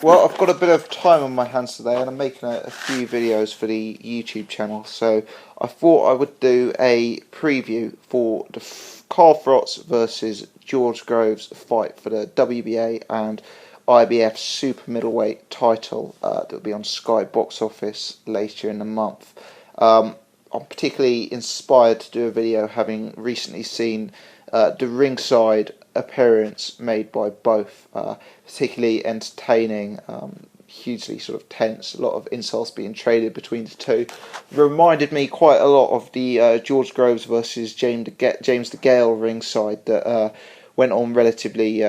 Well, I've got a bit of time on my hands today, and I'm making a few videos for the YouTube channel. So I thought I would do a preview for the Carl Froch versus George Groves fight for the WBA and IBF Super Middleweight title that will be on Sky Box Office later in the month. I'm particularly inspired to do a video having recently seen the ringside appearance made by both, particularly entertaining, hugely sort of tense, a lot of insults being traded between the two. Reminded me quite a lot of the George Groves versus James De Gale ringside that went on relatively,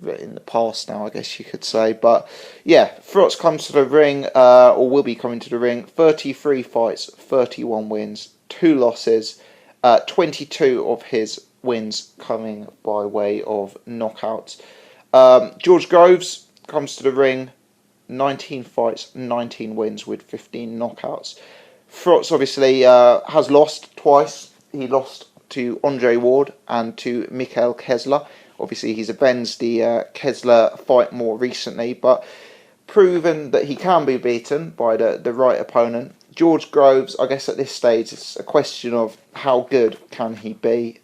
in the past now, I guess you could say. But yeah, Froch comes to the ring, or will be coming to the ring. 33 fights, 31 wins, 2 losses, 22 of his wins coming by way of knockouts. George Groves comes to the ring, 19 fights, 19 wins with 15 knockouts. Froch obviously has lost twice. He lost to Andre Ward and to Mikhail Kessler. Obviously, he's avenged the Kessler fight more recently, but proven that he can be beaten by the right opponent. George Groves, I guess at this stage, it's a question of how good can he be.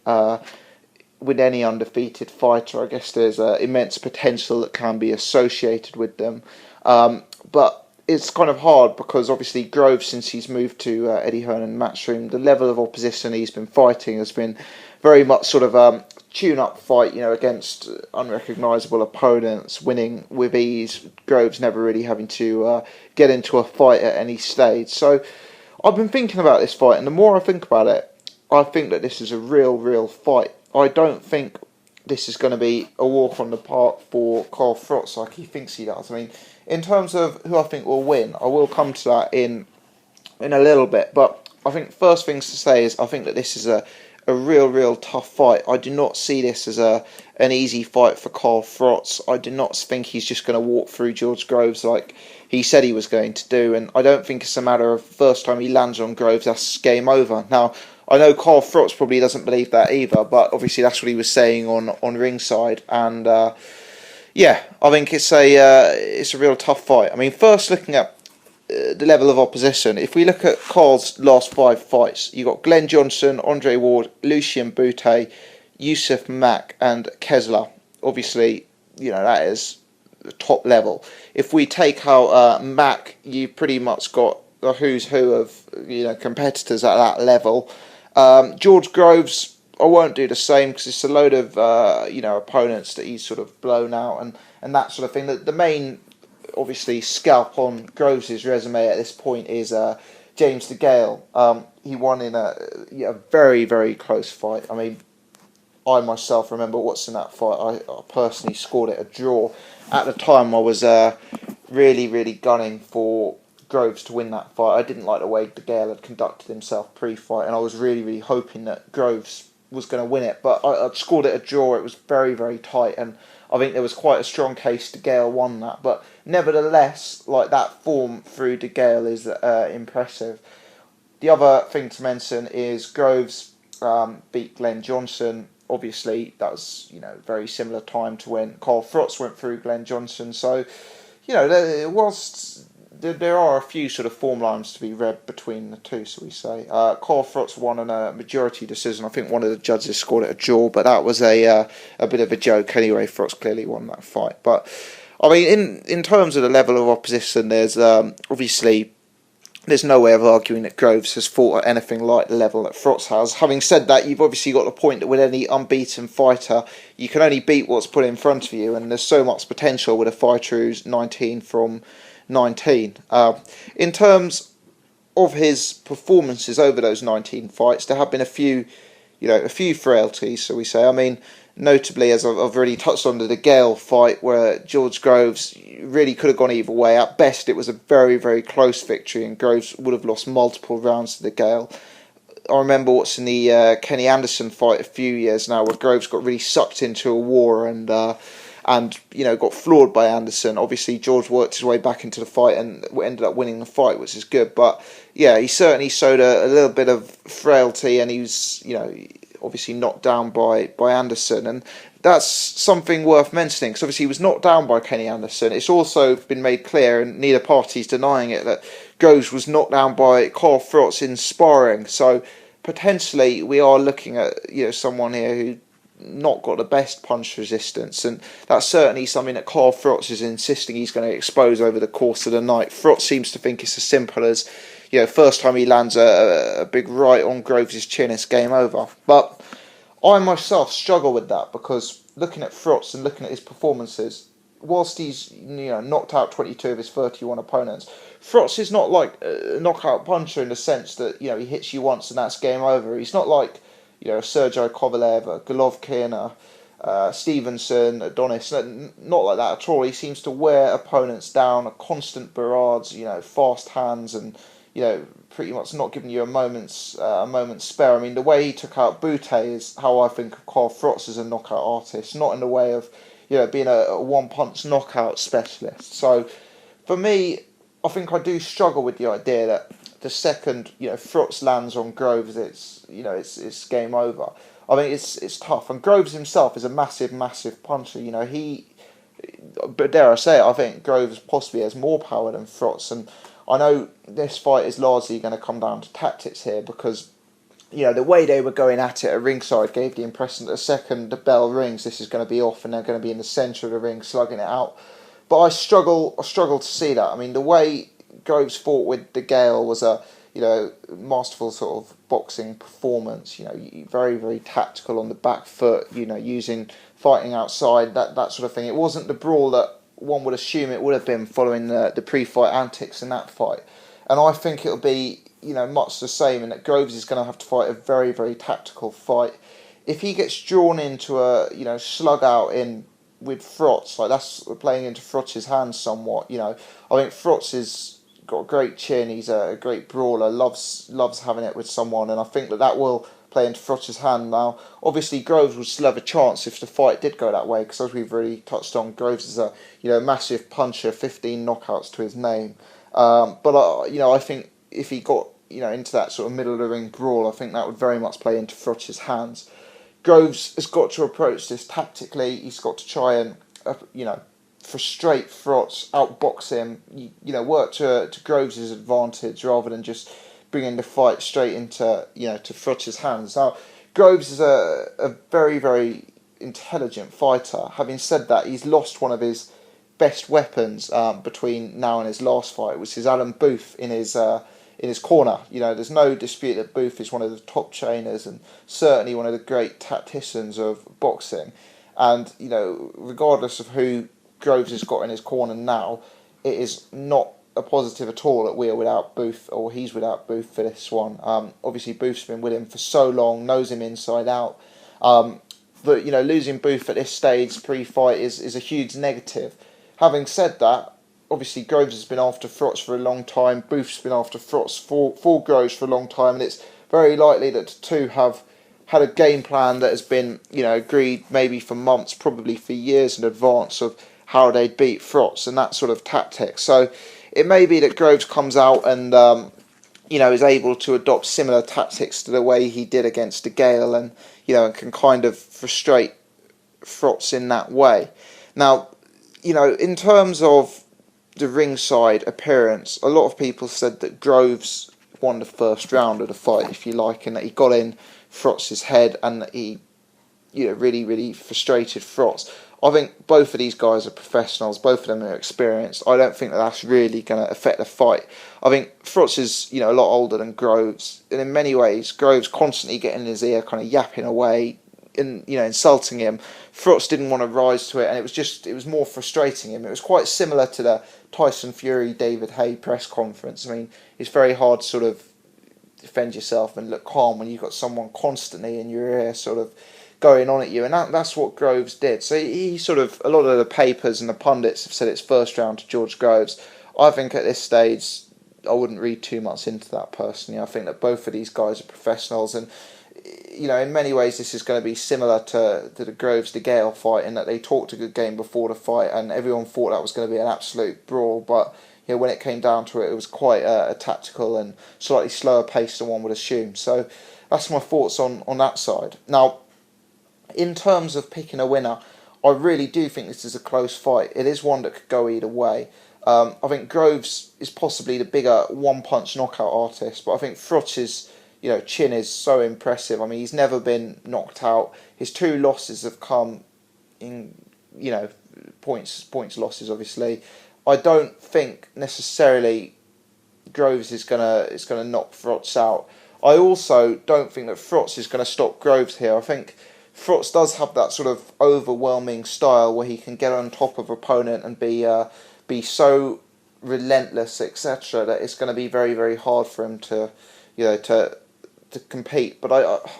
With any undefeated fighter, I guess there's immense potential that can be associated with them. But it's kind of hard because obviously Groves, since he's moved to Eddie Hearn and Matchroom, the level of opposition he's been fighting has been very much sort of tune-up fight, against unrecognisable opponents, winning with ease. Groves never really having to get into a fight at any stage. So I've been thinking about this fight, and the more I think about it, I think that this is a real fight. I don't think this is going to be a walk on the park for Carl Froch like he thinks he does. I mean, in terms of who I think will win, I will come to that in a little bit. But I think first things to say is I think that this is a real tough fight. I do not see this as an easy fight for Carl Froch. I do not think he's just going to walk through George Groves like he said he was going to do, and I don't think it's a matter of first time he lands on Groves, that's game over. Now, I know Carl Froch probably doesn't believe that either, but obviously that's what he was saying on ringside, and yeah, I think it's a real tough fight. I mean, first looking at the level of opposition, if we look at Carl's last 5 fights, you've got Glenn Johnson, Andre Ward, Lucien Boutte, Yusuf Mack and Kessler. Obviously, that is the top level. If we take out Mack, you've pretty much got the who's who of competitors at that level. George Groves, I won't do the same because it's a load of opponents that he's sort of blown out and that sort of thing. The main obviously scalp on Groves' resume at this point is James De Gale. He won in a very close fight. I mean, I myself remember watching that fight. I personally scored it a draw. At the time, I was really gunning for Groves to win that fight. I didn't like the way De Gale had conducted himself pre-fight, and I was really hoping that Groves was going to win it. But I scored it a draw. It was very tight, and I think there was quite a strong case De Gale won that. But nevertheless, like, that form through De Gale is impressive. The other thing to mention is Groves beat Glenn Johnson. Obviously, that was very similar time to when Carl Froch went through Glenn Johnson. So, there are a few sort of form lines to be read between the two, so we say. Carl Froch won on a majority decision. I think one of the judges scored it a draw, but that was a bit of a joke anyway. Froch clearly won that fight. But, I mean, in terms of the level of opposition, there's obviously there's no way of arguing that Groves has fought at anything like the level that Froch has. Having said that, you've obviously got the point that with any unbeaten fighter, you can only beat what's put in front of you, and there's so much potential with a fighter who's 19 from 19. In terms of his performances over those 19 fights, there have been a few frailties, so we say. I mean, notably, as I've already touched on, the De Gale fight where George Groves really could have gone either way. At best, it was a very close victory, and Groves would have lost multiple rounds to De Gale. I remember watching the Kenny Anderson fight a few years now, where Groves got really sucked into a war and got floored by Anderson. Obviously, George worked his way back into the fight and ended up winning the fight, which is good. But yeah, he certainly showed a little bit of frailty, and he was obviously knocked down by Anderson, and that's something worth mentioning, because obviously he was knocked down by Kenny Anderson. It's also been made clear, and neither party's denying it, that Groves was knocked down by Carl Froch in sparring. So potentially we are looking at someone here who not got the best punch resistance, and that's certainly something that Carl Froch is insisting he's going to expose over the course of the night. Froch seems to think it's as simple as, first time he lands a big right on Groves' chin, it's game over. But I myself struggle with that, because looking at Froch and looking at his performances, whilst he's knocked out 22 of his 31 opponents, Froch is not like a knockout puncher in the sense that he hits you once and that's game over. He's not like Sergio Kovalev, Golovkin, Stevenson, Adonis. Not like that at all. He seems to wear opponents down, a constant barrage, fast hands, and pretty much not giving you a moment's spare. I mean, the way he took out Butte is how I think of Carl Froch as a knockout artist, not in the way of being a one-punch knockout specialist. So for me, I think I do struggle with the idea that the second Froch lands on Groves, it's game over. I mean, it's tough, and Groves himself is a massive puncher. But dare I say it, I think Groves possibly has more power than Froch, and I know this fight is largely going to come down to tactics here, because the way they were going at it at ringside gave the impression that the second the bell rings, this is going to be off, and they're going to be in the centre of the ring slugging it out. But I struggle to see that. I mean, the way Groves fought with De Gale was a masterful sort of boxing performance. Very tactical on the back foot. Fighting outside, that sort of thing. It wasn't the brawl that one would assume it would have been following the pre-fight antics in that fight. And I think it'll be much the same, in that Groves is going to have to fight a very tactical fight. If he gets drawn into a slug out in with Froch, like that's playing into Froch's hands somewhat. I think Froch has got a great chin. He's a great brawler. Loves having it with someone, and I think that will play into Froch's hand. Now, obviously, Groves would still have a chance if the fight did go that way, because as we've really touched on, Groves is a massive puncher, 15 knockouts to his name. But I think if he got into that sort of middle of the ring brawl, I think that would very much play into Froch's hands. Groves has got to approach this tactically. He's got to try and frustrate Froch, outbox him. Work to Groves' advantage rather than just bringing the fight straight into to Froch's hands. Now, Groves is a very intelligent fighter. Having said that, he's lost one of his best weapons between now and his last fight, which is Alan Booth in his corner. There's no dispute that Booth is one of the top trainers and certainly one of the great tacticians of boxing. And regardless of who Groves has got in his corner now, it is not a positive at all that we are without Booth, or he's without Booth for this one. Obviously, Booth's been with him for so long, knows him inside out. But losing Booth at this stage pre-fight is a huge negative. Having said that, obviously Groves has been after Froch for a long time. Booth's been after Froch for Groves for a long time, and it's very likely that the two have had a game plan that has been agreed maybe for months, probably for years in advance, of how they'd beat Froch and that sort of tactic. So it may be that Groves comes out and is able to adopt similar tactics to the way he did against De Gale, and and can kind of frustrate Froch in that way. Now, in terms of the ringside appearance, a lot of people said that Groves won the first round of the fight, if you like, and that he got in Froch's head and that he really frustrated Froch. I think both of these guys are professionals, both of them are experienced. I don't think that's really going to affect the fight. I think Froch is a lot older than Groves, and in many ways Groves constantly getting in his ear, kind of yapping away and insulting him. Froch didn't want to rise to it, and it was more frustrating him. It was quite similar to the Tyson Fury David Haye press conference. I mean, it's very hard to sort of defend yourself and look calm when you've got someone constantly in your ear sort of going on at you, and that's what Groves did. So he sort of, a lot of the papers and the pundits have said it's first round to George Groves. I think at this stage I wouldn't read too much into that personally. I think that both of these guys are professionals, and in many ways this is going to be similar to the Groves De Gale fight, in that they talked a good game before the fight and everyone thought that was going to be an absolute brawl, but when it came down to it, it was quite a tactical and slightly slower pace than one would assume. So that's my thoughts on that side. Now, in terms of picking a winner, I really do think this is a close fight. It is one that could go either way. I think Groves is possibly the bigger one-punch knockout artist, but I think Froch's, chin is so impressive. I mean, he's never been knocked out. His two losses have come in, points losses, obviously. I don't think necessarily Groves is gonna knock Froch out. I also don't think that Froch is going to stop Groves here. I think Froch does have that sort of overwhelming style where he can get on top of opponent and be so relentless, etc., that it's going to be very, very hard for him to compete. But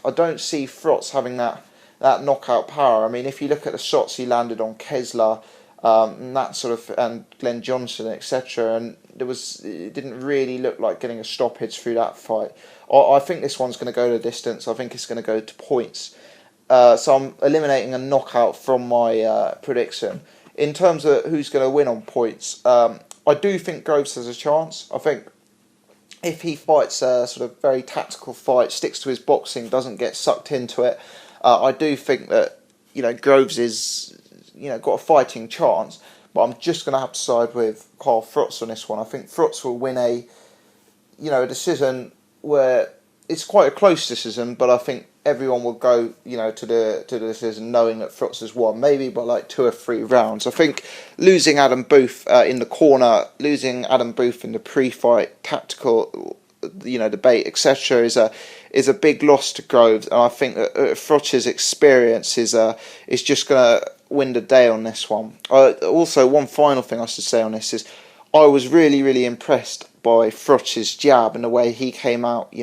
I don't see Froch having that knockout power. I mean, if you look at the shots he landed on Kessler, and that sort of, and Glenn Johnson, etc., and it didn't really look like getting a stoppage through that fight. I think this one's going to go the distance. I think it's going to go to points. So I'm eliminating a knockout from my prediction. In terms of who's going to win on points, I do think Groves has a chance. I think if he fights a sort of very tactical fight, sticks to his boxing, doesn't get sucked into it, I do think that Groves is got a fighting chance. But I'm just going to have to side with Carl Froch on this one. I think Froch will win a decision where it's quite a close decision, but I think everyone will go, to the decision knowing that Froch has won, maybe by like 2 or 3 rounds. I think losing Adam Booth in the corner, losing Adam Booth in the pre-fight tactical, debate, etc., is a big loss to Groves, and I think that Froch's experience is just going to win the day on this one. Also, one final thing I should say on this is I was really, really impressed by Froch's jab and the way he came out,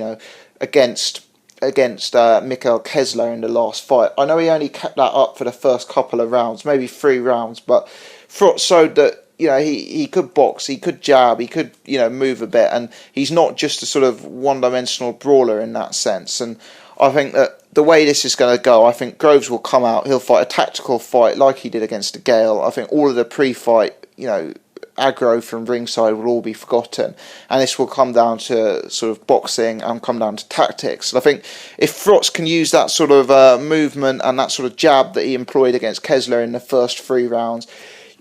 against Mikhail Kessler in the last fight. I know he only kept that up for the first couple of rounds, maybe 3 rounds, but Froch showed that he could box, he could jab, he could move a bit, and he's not just a sort of one-dimensional brawler in that sense. And I think that the way this is going to go, I think Groves will come out, he'll fight a tactical fight like he did against Gale. I think all of the pre-fight, aggro from ringside will all be forgotten, and this will come down to sort of boxing and come down to tactics. And I think if Froch can use that sort of movement and that sort of jab that he employed against Kessler in the first 3 rounds,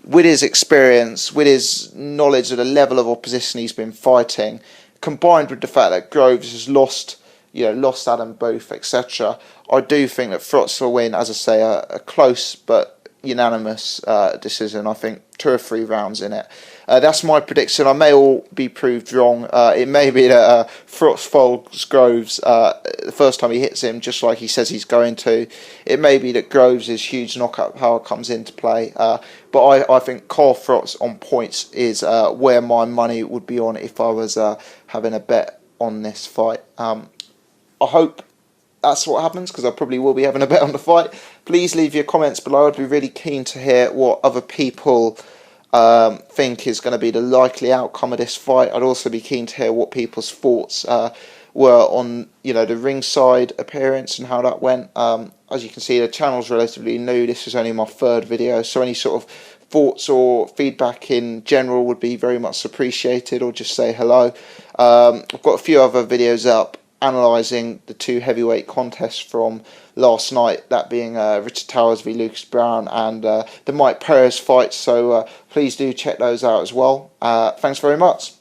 with his experience, with his knowledge of the level of opposition he's been fighting, combined with the fact that Groves has lost Adam Booth, etc., I do think that Froch will win, as I say, a close but unanimous decision. I think 2 or 3 rounds in it. That's my prediction. I may all be proved wrong. It may be that Froch folds Groves the first time he hits him, just like he says he's going to. It may be that Groves' huge knockout power comes into play. But I think Carl Froch on points is where my money would be on if I was having a bet on this fight. I hope that's what happens, because I probably will be having a bet on the fight. Please leave your comments below. I'd be really keen to hear what other people think is going to be the likely outcome of this fight. I'd also be keen to hear what people's thoughts were on the ringside appearance and how that went. As you can see, the channel's relatively new. This is only my 3rd video, so any sort of thoughts or feedback in general would be very much appreciated, or just say hello. I've got a few other videos up analysing the 2 heavyweight contests from last night, that being Richard Towers v Lucas Brown and the Mike Perez fight, so please do check those out as well. Thanks very much.